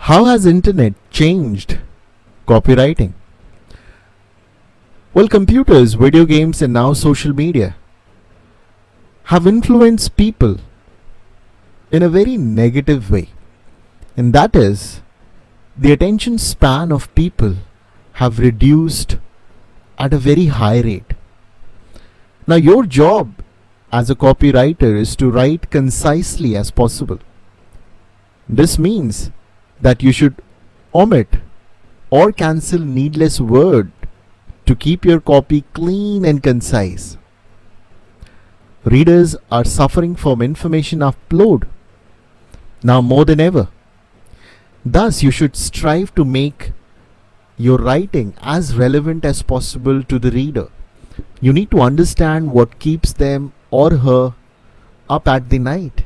How has internet changed copywriting? Well, computers, video games, and now social media have influenced people in a very negative way. And that is, the attention span of people have reduced at a very high rate. Now, your job as a copywriter is to write concisely as possible. This means that you should omit or cancel needless word to keep your copy clean and concise. Readers are suffering from information upload now more than ever. Thus, you should strive to make your writing as relevant as possible to the reader. You need to understand what keeps them or her up at the night.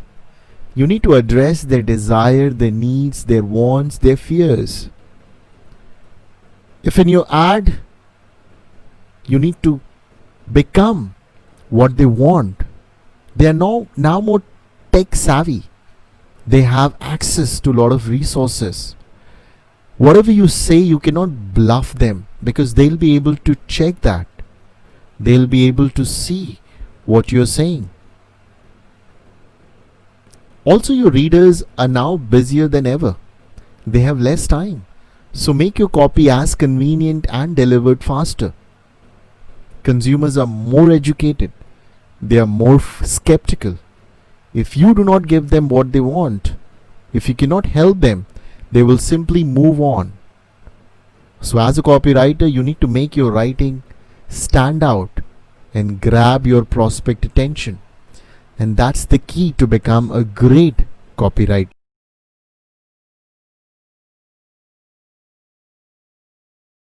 You need to address their desire, their needs, their wants, their fears. If in your ad, you need to become what they want. They are now more tech savvy. They have access to a lot of resources. Whatever you say, you cannot bluff them because they'll be able to check that. They'll be able to see what you're saying. Also, your readers are now busier than ever. They have less time. So make your copy as convenient and delivered faster. Consumers are more educated. They are more skeptical. If you do not give them what they want, if you cannot help them, they will simply move on. So as a copywriter, you need to make your writing stand out and grab your prospect attention. And that's the key to become a great copywriter.